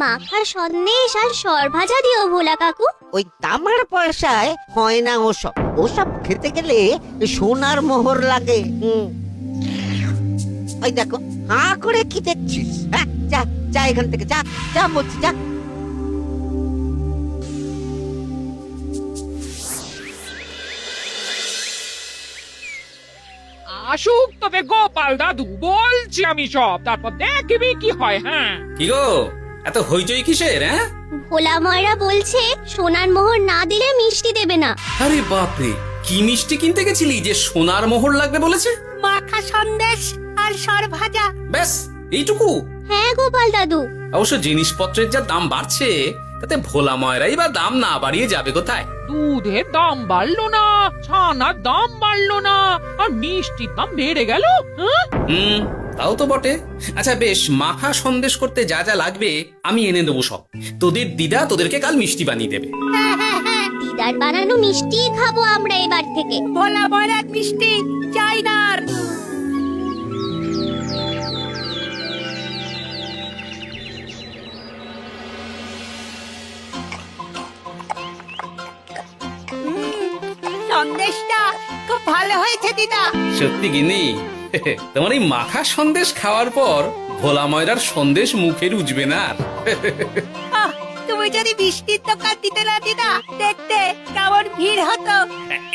মাখা সন্দেশ আর সরভাজা দিও ভোলা কাকু। ওই তামার পয়সায় হয় না ওসব। ওসব খেতে গেলে সোনার মোহর লাগে। ওই দেখো, হাঁ করে কি দেখছিস? হ্যাঁ, যা যা এখান থেকে, যা যা বলছি, যা। আসুক তবে গোপাল দাদু, বলছি আমি সব, তারপর দেখবি কি হয়। হ্যাঁ, কি গো, এত হইচই কিসের? হ্যাঁ, ভোলা ময়রা বলছে সোনার মোহর না দিলে মিষ্টি দেবে না। আরে বাপরে, কি মিষ্টি কিনতে গেছিলি যে সোনার মোহর লাগবে বলেছে? মাখা সন্দেশ আর সরভাজা। ব্যাস এইটুকু? হ্যাঁ গোপাল দাদু। অবশ্য জিনিসপত্রের যা দাম বাড়ছে, তাতে ভোলা ময়রাই বা দাম না বাড়িয়ে যাবে কোথায়? দুধের দাম বাড়লো না, ছানার দাম বাড়লো না, আর মিষ্টির দাম বেড়ে গেল। হ্যাঁ, তাও তো বটে। আচ্ছা বেশ, মাখা সন্দেশ করতে যা যা লাগবে আমি এনে দেবো সব। তোদের দিদা তোদেরকে কাল মিষ্টি বানিয়ে দেবে। দিদার বানানো মিষ্টি খাবো আমরা এবার থেকে। ভোলা ময়রার মিষ্টি চাই না আর। সন্দেশটা খুব ভালো হয়েছে দিদা। সত্যি গিনি, তোমার এই মাখা সন্দেশ খাওয়ার পর ভোলা ময়রার সন্দেশ মুখে রুজবে না আর। আহ, তুমি যদি মিষ্টির দোকান দিতে না দিদা, দেখতে কেমন ভিড় হতো।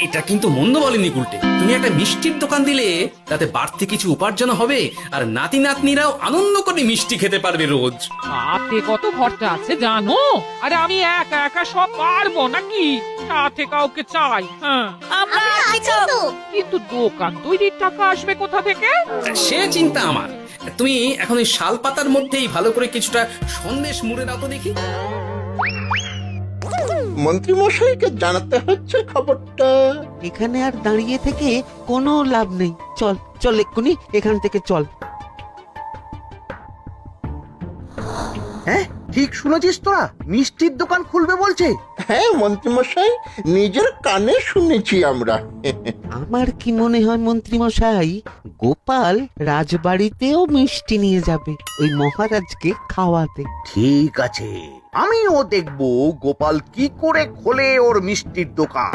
এটা কিন্তু মন্দ বলেনি গুলটে। তুমি একটা মিষ্টির দোকান দিলে তাতে বাড়তি কিছু উপার্জন হবে, আর নাতি নাতনিরাও আনন্দ করে মিষ্টি খেতে পারবে রোজ। হাতে কত খরচা আছে জানো? আরে আমি একা একা সব পারবো নাকি? সাথে কাউকে চাই। হ্যাঁ, আমরা আমরা আছি আছি তো। তো। কিন্তু দোকান তৈরির টাকা আসবে কোথা থেকে? সে চিন্তা আমার। তুমি এখন ওই শাল পাতার মধ্যেই ভালো করে কিছুটা সন্দেশ মুড়ে দাও তো দেখি। মন্ত্রী মশাইকে জানাতে হচ্ছে খবরটা। এখানে আর দাঁড়িয়ে থেকে কোনো লাভ নেই। চল চল, এক্ষুনি এখান থেকে চল। হ্যাঁ, ঠিক শুনেছিস তোরা, মিষ্টির দোকান খুলবে বলছে। হ্যাঁ মন্ত্রী মশাই, নিজের কানে শুনেছি আমরা। আমার কি মনে হয় মন্ত্রী মশাই, গোপাল রাজবাড়িতেও মিষ্টি নিয়ে যাবে ওই মহারাজকে খাওয়াতে। ঠিক আছে, আমিও দেখবো গোপাল কি করে খোলে ওর মিষ্টির দোকান।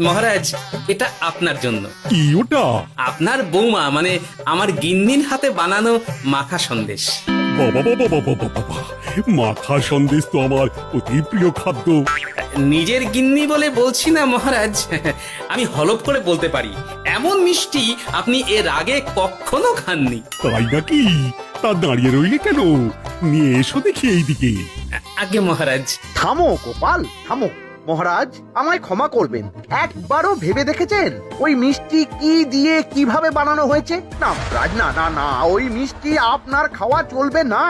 মহারাজ, এটা আপনার জন্য। কি ওটা? আপনার বৌমা মানে আমার গিন্নির হাতে বানানো মাখা সন্দেশ। বাবা বাবা বাবা বাবা, মাখা সন্দেশ তো আমার অতি প্রিয় খাদ্য। নিজের গিন্নি বলে বলছি না মহারাজ, আমি হলফ করে বলতে পারি এমন মিষ্টি আপনি এর আগে কখনো খাননি। তাই নাকি? তা দাঁড়িয়ে রইলে কেন? নিয়ে এসো দেখি এইদিকে। আগে মহারাজ। থামো গোপাল, থামো। মহারাজ, আমায় ক্ষমা করবেন, একবারও ভেবে দেখেছেন ওই মিষ্টি কি দিয়ে কিভাবে বানানো হয়েছে? না মহারাজ, না না না, ওই মিষ্টি আপনার খাওয়া চলবে না।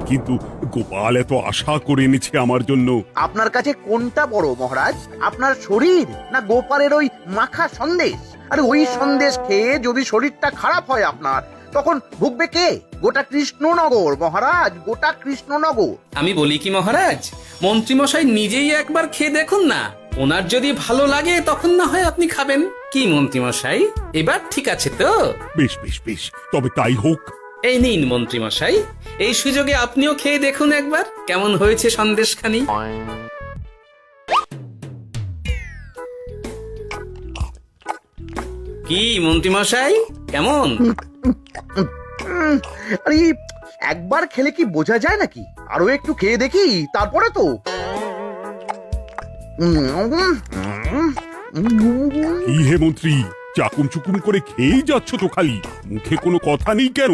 কিন্তু গোপাল এত আশা করে এনেছে আমার জন্য। আপনার কাছে কোনটা বড় মহারাজ, আপনার শরীর না গোপালের ওই মাখা সন্দেশ? আরে ওই সন্দেশ খেয়ে যদি শরীরটা খারাপ হয় আপনার, তখন ভুগবে কে? গোটা কৃষ্ণনগর মহারাজ, গোটা কৃষ্ণনগর। আমি বলি কি মহারাজ, মন্ত্রীমশাই নিজেই একবার খেয়ে দেখুন না, ওনার যদি ভালো লাগে তখন না হয় আপনি খাবেন। কি মন্ত্রীমশাই, এবার ঠিক আছে তো? বেশ বেশ বেশ, তবে তাই হোক। এই নিন মন্ত্রীমশাই, এই সুযোগে আপনিও খেয়ে দেখুন একবার কেমন হয়েছে সন্দেশখানি। কি মন্ত্রীমশাই, কেমন? আরে একবার খেলে কি বোঝা যায় নাকি? আরো একটু খেয়ে দেখি তারপরে তো। কি হে মন্ত্রী, চাকুম চুকুম করে খেয়েই যাচ্ছ তো খালি, মুখে কোনো কথা নেই কেন?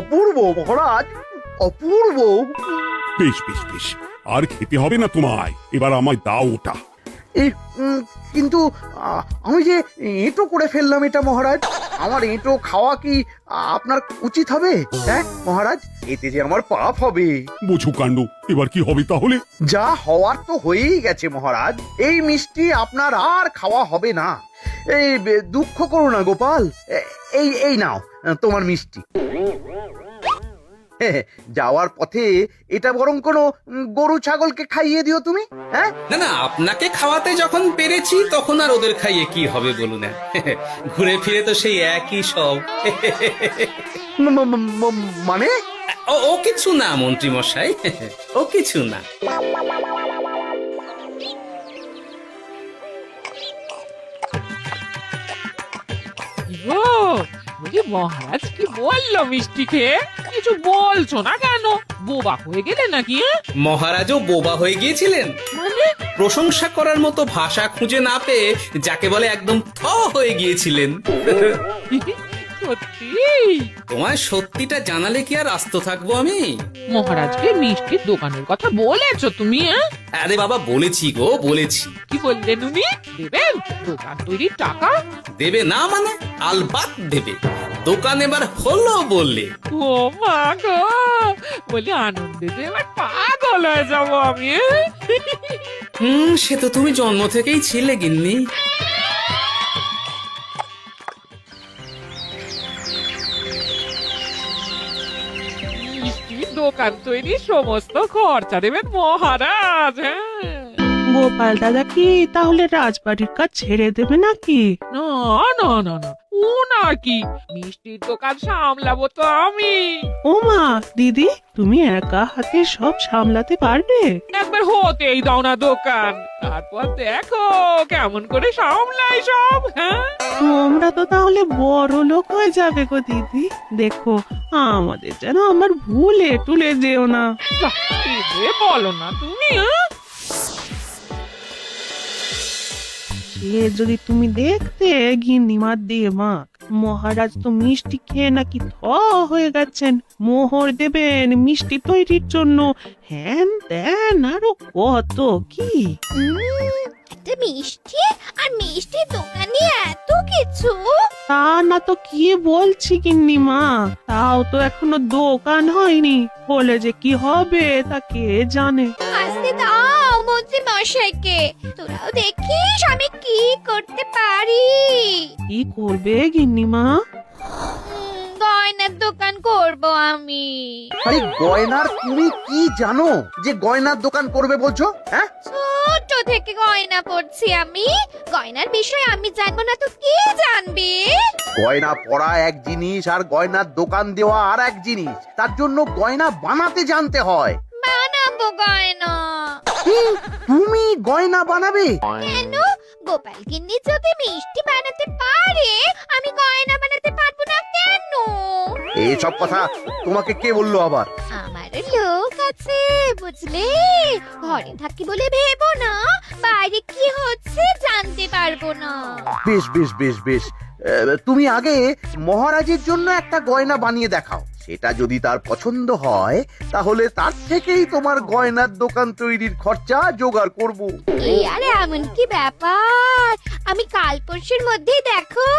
অপূর্ব মহারাজ, অপূর্ব। বেশ বেশ বেশ, আর খেতে হবে না তোমায়, এবার আমায় দাও ওটা। এই কিন্তু আমি যে এঁটো করে ফেললাম এটা মহারাজ, আমার এঁটো খাওয়া কি আপনার উচিত হবে? হ্যাঁ মহারাজ, এতে যে আমার পাপ হবে। বোঝো কাণ্ড, এবার কি হবে তাহলে? যা হওয়ার তো হয়েই গেছে মহারাজ, এই মিষ্টি আপনার আর খাওয়া হবে না। এই দুঃখ করো না গোপাল, এই এই নাও তোমার মিষ্টি। যাওয়ার পথে এটা বরং কোনো গরু ছাগলকে খাইয়ে দিও তুমি। হ্যাঁ, না না, আপনাকে খাওয়াতে যখন পেরেছি তখন আর ওদের খাইয়ে কি হবে বলুন না। ঘুরে ফিরে তো সেই একই সব। মানে ও কিছু না মন্ত্রী মশাই, ও কিছু না। ও বলি মহারাজ কি বললো মিষ্টি খেয়ে? কিছু বলছো না কেন? বোবা হয়ে গেলে নাকি? মহারাজও বোবা হয়ে গিয়েছিলেন? মানে প্রশংসা করার মতো ভাষা খুঁজে না পেয়ে যাকে বলে একদম থ হয়ে গিয়েছিলেন। সত্যি? তোমায় সত্যিটা জানালে কি আর আস্ত থাকবো আমি? মহারাজকে মিষ্টির দোকানের কথা বলেছো তুমি? আরে বাবা, বলেছি গো, বলেছি। কি বললেন উনি? দেবেন দোকান তৈরির টাকা? দেবে না মানে? আলবাত দেবে। দোকান এবার হলো বললে। ও মা গো, বলি আনন্দে যে এবার পাগল হয়ে যাবো আমি। সে তো তুমি জন্ম থেকেই ছিলে গিন্নি। মিষ্টির দোকান তৈরির সমস্ত খরচা দেবেন মহারাজ। হ্যাঁ, গোপাল দাদা কি তাহলে রাজবাড়ির কাজ ছেড়ে দেবে নাকি? না না না না, ও নাকি, মিষ্টির দোকান সামলাবো তো আমি। ওমা দিদি, তুমি একা হাতে সব সামলাতে পারবে? একবার হতেই দাও না দোকান, তারপর দেখো কেমন করে সামলাই সব। হ্যাঁ, তোমরা তো তাহলে বড় লোক হয়ে যাবে গো দিদি। দেখো আমাদের যেন আমার ভুলে টুলে যেও না। বাহ, কি যে বলো না তুমি। সে যদি তুমি দেখতে গিন্নিমার দিয়ে মাক, মহারাজ তো মিষ্টি খেয়ে নাকি থ হয়ে গেছেন। মোহর দেবেন মিষ্টি তৈরির জন্য, হ্যান ত্যান আরো কত কি। একটা মিষ্টি আর মিষ্টির দোকানে এত কিছু। তা না তো কি বলছি গিন্নিমা, তাও তো এখনো দোকান হয়নি, বলে যে কি হবে তা কে জানে। আসতে দাও মন্ত্রী মশাইকে, তোরাও দেখিস আমি কি করতে পারি। কি করবে গিন্নিমা? গয়নার দোকান করব আমি। আরে গয়নার তুমি কি জানো যে গয়নার দোকান করবে বলছো? হ্যাঁ, ছোট থেকে গয়না পড়ছি আমি, গয়নার বিষয়ে আমি জানবো না তো কে জানবে? গয়না পরা এক জিনিস আর গয়নার দোকান দেওয়া আর এক জিনিস। তার জন্য গয়না বানাতে জানতে হয়। বানাবো গয়না। তুমি গয়না বানাবে? কেন? গোপাল গিন্নি যদি মিষ্টি বানাতে পারে, আমি গয়না বানাতে পারবো না কেন? এসব কথা তোমাকে কে বললো আবার? আমার লোক আছে বুঝলে, ঘরে থাকি বলে ভেবো না, বাইরে কি হচ্ছে জানতে পারবো না। বেশ বেশ বেশ বেশ, তুমি আগে মহারাজের জন্য একটা গয়না বানিয়ে দেখাও। সেটা যদি তার পছন্দ হয় তাহলে তার থেকেই তোমার গয়নার দোকান তৈরির খরচা জোগাড় করব। এই আরে এমন কি ব্যাপার, আমি কাল পরশুর মধ্যেই দেখো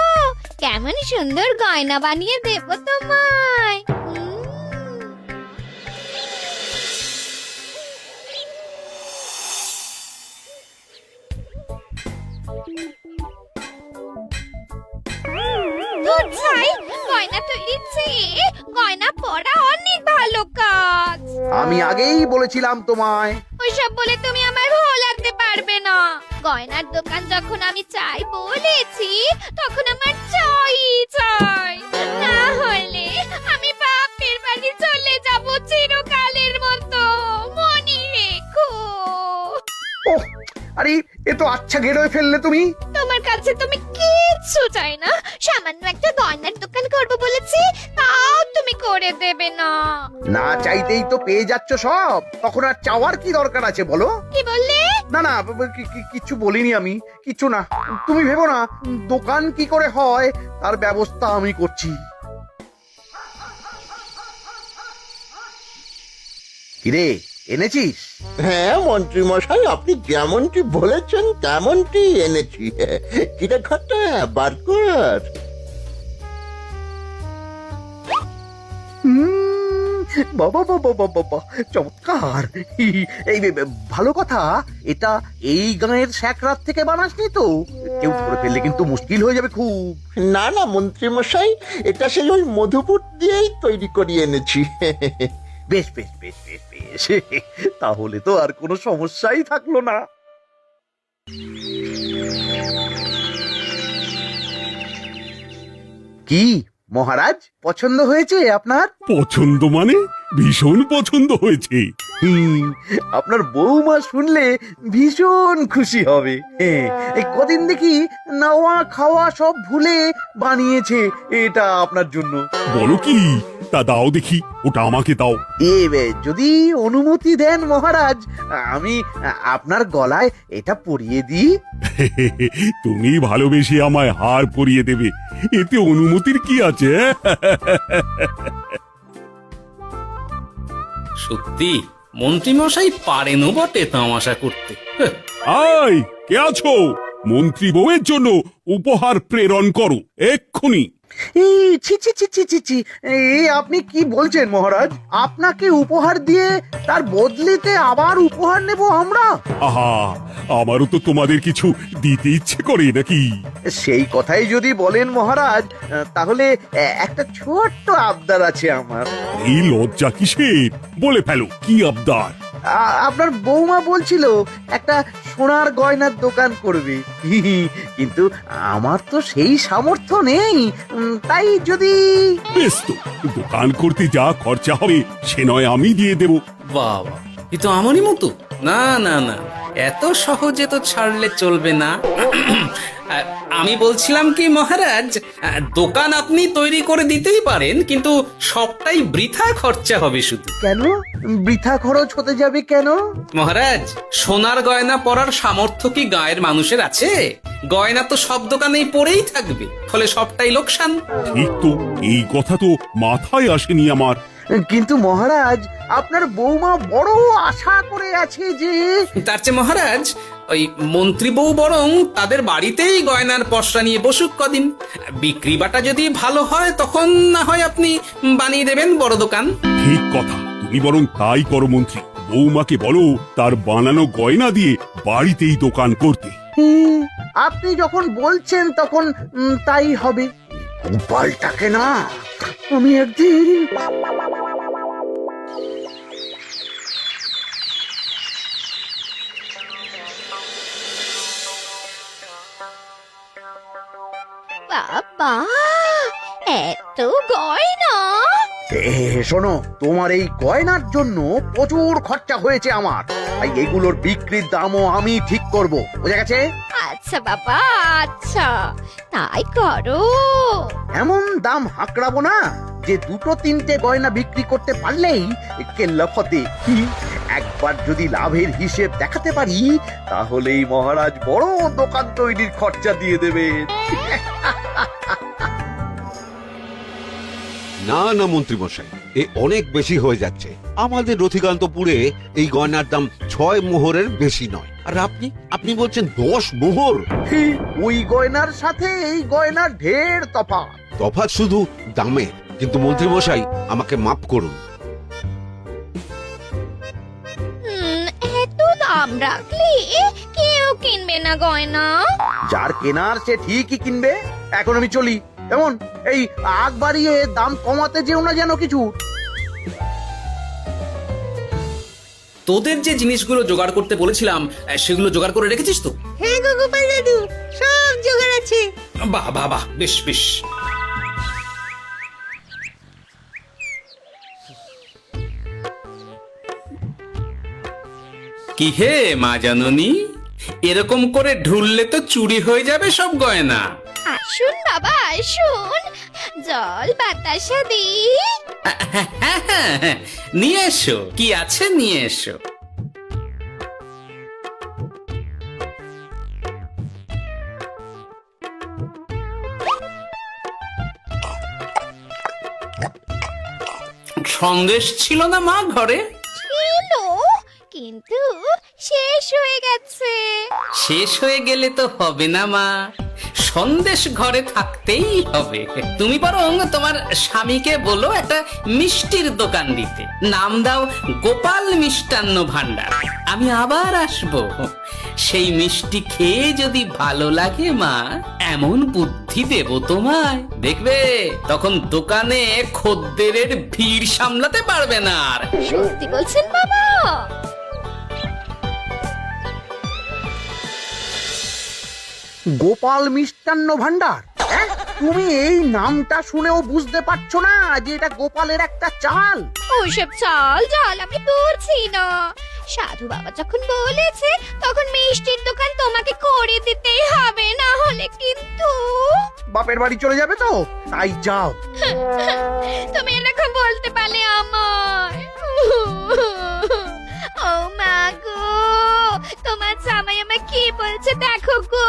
কেমন সুন্দর গয়না বানিয়ে দেবো তোমায়। গয়না তৈরির চেয়ে গয়না পরা অনেক ভালো কাজ। আমি আগেই বলেছিলাম তোমায়। ওইসব বলে তুমি আমায় ভোলাতে পারবে না। গয়নার দোকান যখন আমি চাই বলেছি, তখন আমার চাই চাই, না হলে আমি বাপের বাড়ি চলে যাব চিরকালের মতো, মনে রেখো। ওহ, আরে এ তো আচ্ছা গেড়ে ফেললে তুমি। তোমার কাছে তুমি কিচ্ছু চাই না, সামান্য একটা গয়নার দোকান করব বলেছি, তাও তুমি করে দেবে না। না চাইতেই তো পেয়ে যাচ্ছ সব, তখন আর চাওয়ার কি দরকার আছে বলো? কি বললে? না না, কিছু বলিনি আমি, কিছু না। তুমি ভেবো না, দোকান কি করে হয় তার ব্যবস্থা আমি করছি। কিরে, এনেছিস? হ্যাঁ মন্ত্রী মশাই, আপনি যেমনটি বলেছেন তেমনটি এনেছি। কিরে ঘটা, বার কর। বাবা বাবা বাবা বাবা, চমৎকার। এই ভালো কথা, এটা এই গাঁয়ের স্যাকরাত থেকে বানাসনি তো? কেউ ধরে ফেললে কিন্তু মুশকিল হয়ে যাবে খুব। না না মন্ত্রী মশাই, এটা সেই ওই মধুপুর দিয়েই তৈরি করিয়ে এনেছি। বেশ বেশ বেশ বেশ বেশ তাহলে তো আর কোনো সমস্যাই থাকলো না। কি মহারাজ, পছন্দ হয়েছে আপনার? পছন্দ মানে ভীষণ পছন্দ হয়েছে। আপনার বৌমা শুনলে ভীষণ খুশি হবে। এই কদিন দেখি নাওয়া খাওয়া সব ভুলে বানিয়েছে এটা আপনার জন্য। বলো কি, তা দাও দেখি, ওটা আমাকে দাও। যদি অনুমতি দেন মহারাজ, আমি আপনার গলায় এটা পরিয়ে দিই। তুমি ভালোবেসে আমায় হার পরিয়ে দেবে, এতে অনুমতির কি আছে? সত্যি মন্ত্রীমশাই পারেনও বটে তামাশা করতে। আয়, কে আছো? মন্ত্রী বউয়ের জন্য উপহার প্রেরণ করো এক্ষুনি। এই ছি ছি ছি ছি ছি ছি, এই আপনি কি বলছেন মহারাজ? আপনাকে উপহার দিয়ে তার বদলেতে আবার উপহার নেব আমরা? আহা, আমারও তো তোমাদের কিছু দিতে ইচ্ছে করে নাকি? সেই কথাই যদি বলেন মহারাজ, তাহলে একটা ছোট্ট আবদার আছে আমার। এই লজ্জা কিসের? বলে ফেলো, কি আবদার? আপনার বৌমা বলছিল একটা সোনার গয়নার দোকান করবে, কিন্তু আমার তো সেই সামর্থ্য নেই। তাই যদি বেশ তো, দোকান করতে যা খরচা হবে সে নয় আমি দিয়ে দেব। বাবা, এ তো আমারই মতো। না না না, এত সহজে তো ছাড়লে চলবে না। আমি বলছিলাম কি মহারাজ, দোকান আপনি তৈরি করে দিতেই পারেন, কিন্তু সবটাই বৃথা খরচা হবে শুধু। কেন বৃথা খরচ হতে যাবে কেন? মহারাজ, সোনার গয়না পরার সামর্থ্য কি গায়ের মানুষের আছে? গয়না তো সব দোকানেই পড়েই থাকবে, ফলে সবটাই লোকসান। ঠিক তো, এই কথা তো মাথায় আসেনি আমার। কিন্তু মহারাজ, আপনার বৌমা বড় আশা করে আছে যে তার চেয়ে মহারাজ, ওই মন্ত্রী বউ বরং তাদের বাড়িতেই গয়নার পসরা নিয়ে বসুক কদিন। বিক্রি বাটা যদি ভালো হয় তখন না হয় আপনি বানিয়ে দেবেন বড় দোকান। ঠিক কথা, তুমি বরং তাই করো মন্ত্রী। বৌমাকে বলো তার বানানো গয়না দিয়ে বাড়িতেই দোকান করতে। আপনি যখন বলছেন তখন তাই হবে। গোপালটাকে না আমি একদিন বাবা, এত গয়না! শোনো, তোমার এই গয়নার জন্য প্রচুর খরচা হয়েছে আমার, তাই এগুলোর বিক্রির দামও আমি ঠিক করব, বুঝা গেছে? আচ্ছা বাবা, আচ্ছা, তাই করো। এমন দাম হাঁকড়াবো না যে দুটো তিনটে গয়না বিক্রি করতে পারলেই কেল্লা ফতে। একবার যদি লাভের হিসেব দেখাতে পারি, তাহলেই মহারাজ বড় দোকান তৈরির খরচা দিয়ে দেবেন। না না মন্ত্রী মশাই, এ অনেক বেশি হয়ে যাচ্ছে। আমাদের রথিকান্তপুরে এই গয়নার দাম 6 মোহরের বেশি নয়, আর আপনি আপনি বলছেন 10 মোহর। ওই গয়নার সাথে এই গয়নার ঢের তফাৎ। তফাৎ শুধু দামে। কিন্তু মন্ত্রী মশাই, আমাকে মাফ করুন। এত দাম রাখলে কেউ কিনবে না গয়না। যার কেনার সে ঠিকই কিনবে। এখন আমি চলি। এমন এই আগ বাড়িয়ে দাম কমাতে যেও না যেন কিছু। তোদের যে জিনিসগুলো জোগাড় করতে বলেছিলাম সেগুলো জোগাড় করে রেখেছিস তো? হ্যাঁ গো গোপাল দাদু, সব জোগাড় আছে। বাহ বাহ বাহ, বেশ বেশ। কি হে মা জাননী, এরকম করে ঢুললে তো চুরি হয়ে যাবে সব গয়না। আসুন বাবা, আসুন, জল বাতাসা দিই। নিয়ে এসো, কি আছে নিয়ে এসো। সন্দেশ ছিল না মা ঘরে? ছিল, কিন্তু শেষ হয়ে গেছে। শেষ হয়ে গেলে তো হবে না মা, সন্দেশ ঘরে থাকতেই হবে। তুমি বরং তোমার স্বামীকে বলো একটা মিষ্টির দোকান দিতে, নাম দাও গোপাল মিষ্টান্ন ভান্ডার। আমি আবার আসবো, সেই মিষ্টি খেয়ে যদি ভালো লাগে মা, এমন বুদ্ধি দেব তোমায়, দেখবে তখন দোকানে খদ্দেরের ভিড় সামলাতে পারবে না আর। সত্যি বলছেন বাবা? গোপাল মিষ্টান্ন ভান্ডার, হ্যাঁ? তুমি এই নামটা শুনেও বুঝতে পারছো না যে এটা গোপালের একটা চাল? ওইসব চাল জাল আমি বলছি না। সাধু বাবা যখন বলেছে তখন মিষ্টির দোকান তোমাকে করে দিতেই হবে, না হলে কিন্তু বাপের বাড়ি চলে যাবে তো, তাই যাও। তুমি এরকম বলতে পারলে আমার। ও মা গো, তোমার জামাই আমায় কি বলছে দেখো গো।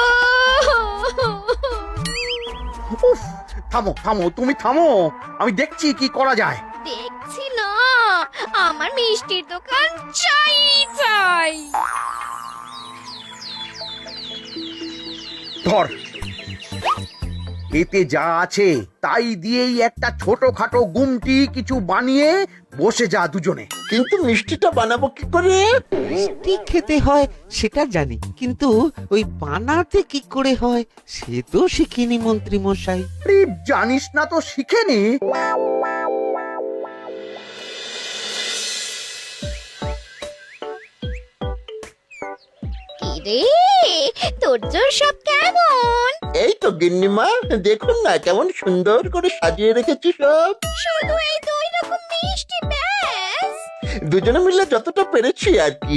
উফ, থামো থামো, তুমি থামো, আমি দেখছি কি করা যায়। দেখছি না, আমার মিষ্টির দোকান চাই চাই। ধর, এতে যা আছে তাই দিয়েই একটা ছোটখাটো গুমটি কিছু বানিয়ে বসে যা দুজনে। কিন্তু মিষ্টিটা বানাবো কি করে? মিষ্টি খেতে হয় সেটা জানি, কিন্তু ওই বানাতে কি করে হয় সে তো শিখিনি মন্ত্রী মশাই। আরে, জানিস না তো শিখে নে। কি রে, তোর জোর সব কেমন? এই তো গিন্নিমা, দেখুন না কেমন সুন্দর করে সাজিয়ে রেখেছি সব। শুধু এই দুই রকম মিষ্টি ব্যাস? দুজনে মিলে যতটা পেরেছি আর কি।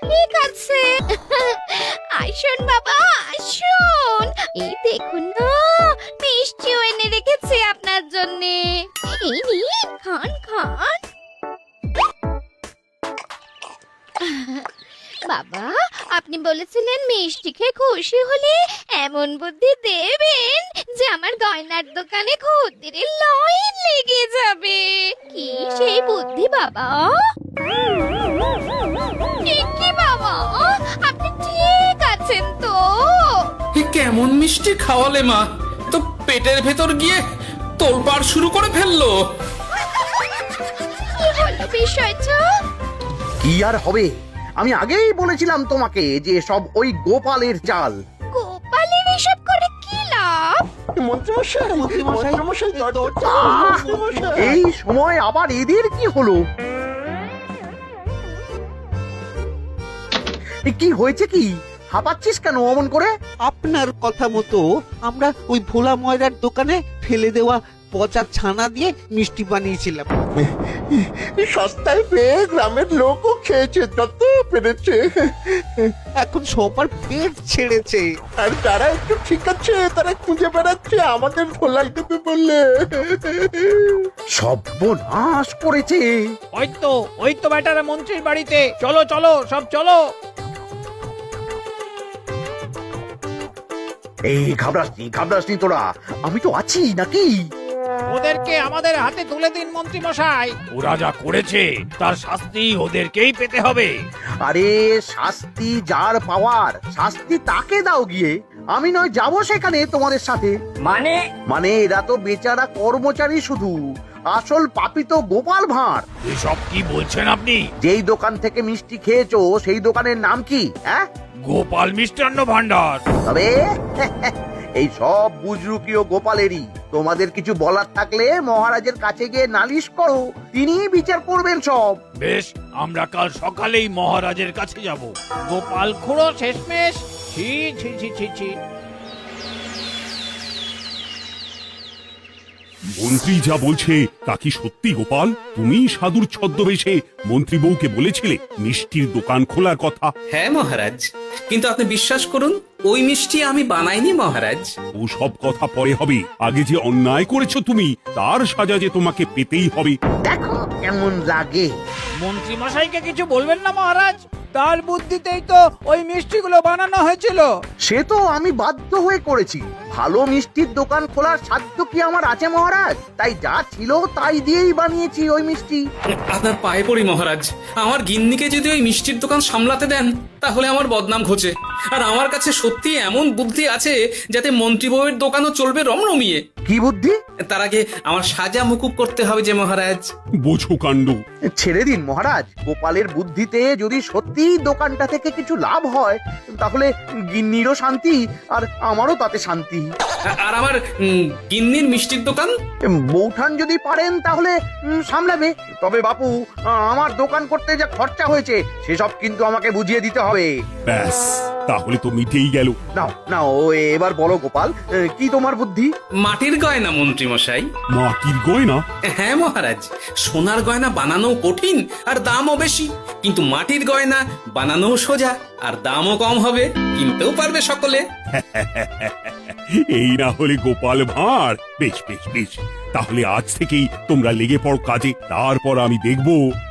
ঠিক আছে, আসুন বাবা আসুন, এই দেখুন না মিষ্টিও এনে রেখেছি আপনার জন্য। এই নিন, খান খান। বাবা, আপনি বলেছিলেন মিষ্টি খেয়ে খুশি হলে এমন বুদ্ধি দেবেন যে আমার গয়নার দোকানে খদ্দেরের লাইন লেগে যাবে। কি সেই বুদ্ধি বাবা? কি বাবা, আপনি ঠিক আছেন তো? এ কেমন মিষ্টি খাওয়ালে মা, তো পেটের ভেতর গিয়ে তোলপাড় শুরু করে ফেললো। কি হলো বিষয়টা? কি আর হবে, আমি আগেই বলেছিলাম তোমাকে যে সব ওই গোপালের চাল। গোপালের এসব করে কি লাভ? মন্ত্রীমশাই, মন্ত্রীমশাই, মন্ত্রীমশাই, দরজা। মন্ত্রীমশাই। এই সময় আবার এদের কি হলো? এ কি হয়েছে কি? হাঁপাচ্ছিস কেন অমন করে? আপনার কথা মতো আমরা ওই ভোলা ময়রার দোকানে ফেলে দেওয়া পচা ছানা দিয়ে মিষ্টি বানিয়েছিলাম। সস্তায় পেয়ে গ্রামের লোকও খেয়েছে যত পেরেছে। এখন সবার পেট ছেড়েছে। আর যারা একটু ঠিক আছে তারা খুঁজে বেড়াচ্ছে আমাদের ভোলাই দেবে বললে। সর্বনাশ করেছে। ওই তো বেটারা মন্ত্রীর বাড়িতে, চলো চলো সব চলো। এই ঘাবড়াসনি তোরা, আমি তো আছি নাকি? ওদেরকে আমাদের হাতে তুলে দিন মন্ত্রী মশাই। ওরা যা করেছে তার শাস্তি ওদেরকেই পেতে হবে। আরে শাস্তি যার পাওয়ার, শাস্তি তাকে দাও গিয়ে। আমি নয় যাবো সেখানে তোমাদের সাথে। মানে এরা তো বেচারা কর্মচারী শুধু, আসল পাপী তো গোপাল ভাঁড়। এসব কি বলছেন আপনি? যেই দোকান থেকে মিষ্টি খেয়েছো সেই দোকানের নাম কি? হ্যাঁ, গোপাল মিষ্টান্ন ভান্ডার। তবে এই সব বুজরুকিও গোপালেরই। তোমাদের কিছু বলার থাকলে মহারাজের কাছে গিয়ে নালিশ করো, তিনি বিচার করবেন সব। বেশ, আমরা কাল সকালেই মহারাজের কাছে যাব। গোপাল খুড়ো শেষমেশ। ছি ছি ছি ছি ছি। মন্ত্রী যা বলছে তা কি সত্যি গোপাল? তুমি সাধুর ছদ্মবেশে মন্ত্রী বউকে বলেছিলে মিষ্টির দোকান খোলার কথা? হ্যাঁ মহারাজ, কিন্তু আপনি বিশ্বাস করুন ওই মিষ্টি আমি বানাইনি মহারাজ। ও সব কথা পরে হবে, আগে যে অন্যায় করেছো তুমি তার সাজা যে তোমাকে পেতেই হবে। দেখো কেমন লাগে। মন্ত্রী মশাইকে কিছু বলবেন না মহারাজ, তার বুদ্ধিতেই তো ওই মিষ্টিগুলো বানানো হয়েছিল। সে তো আমি বাধ্য হয়ে করেছি। ভালো মিষ্টির দোকান খোলার সাধ্য কি আমার আছে মহারাজ? তাই যা ছিল তাই দিয়েই বানিয়েছি ওই মিষ্টি। আপনার পায়ে পড়ি মহারাজ, আমার গিন্নিকে যদি ওই মিষ্টির দোকান সামলাতে দেন তাহলে আমার বদনাম ঘোচে। আর আমার কাছে সত্যি এমন বুদ্ধি আছে যাতে মন্ত্রী বউয়ের দোকানও চলবে রমরমিয়ে। কি বুদ্ধি? তার আগে আমার সাজা মুকুব করতে হবে যে মহারাজ। বোঝো কাণ্ড। ছেড়ে দিন মহারাজ, গোপালের বুদ্ধিতে যদি সত্যি দোকানটা থেকে কিছু লাভ হয় তাহলে গিন্নিরও শান্তি আর আমারও তাতে শান্তি। আর আমার গিন্নির মিষ্টির দোকান? বৌঠান যদি পারেন তাহলে সামলাবে। তবে বাপু, আমার দোকান করতে যা খরচা হয়েছে সেসব কিন্তু আমাকে বুঝিয়ে দিতে হবে। ব্যাস, তাহলে তো মিটেই গেল। নাও নাও, এবার বলো গোপাল, কি তোমার বুদ্ধি? মাটির গয়না মন্ত্রী মশাই। মাটির গয়না? হ্যাঁ মহারাজ, সোনার গয়না বানানো কঠিন আর দামও বেশি, কিন্তু মাটির গয়না বানানো সোজা আর দামও কম হবে, কিনতেও পারবে সকলে। এই না হলে গোপাল ভাঁড়। বেশ বেশ বেশ, তাহলে আজ থেকেই তোমরা লেগে পড়ো কাজে, তারপর আমি দেখব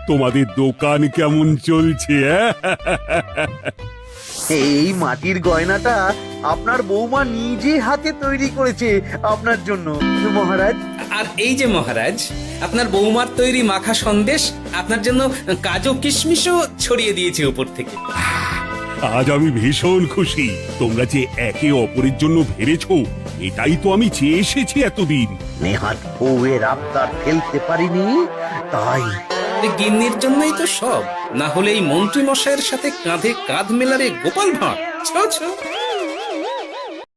তোমাদের দোকান কেমন চলছে। এই মাটির গয়নাটা আপনার বৌমা নিজে হাতে তৈরি করেছে আপনার জন্য মহারাজ। আর এই যে মহারাজ, আপনার বৌমার তৈরি মাখা সন্দেশ আপনার জন্য কাজু কিশমিশও ছড়িয়ে দিয়েছে উপর থেকে। আজ আমি ভীষণ খুশি। তোমরা যে একে অপরের জন্য ভেবেছো, এটাই তো আমি চেয়ে এসেছি এতদিন। নেহাত বউয়ের আবদার ফেলতে পারিনি, তাই গিন্নির জন্যই তো সব, না হলে এই মন্ত্রী মশাইয়ের সাথে কাঁধে কাঁধ মেলারে গোপাল ভাঁড়। ছো ছো।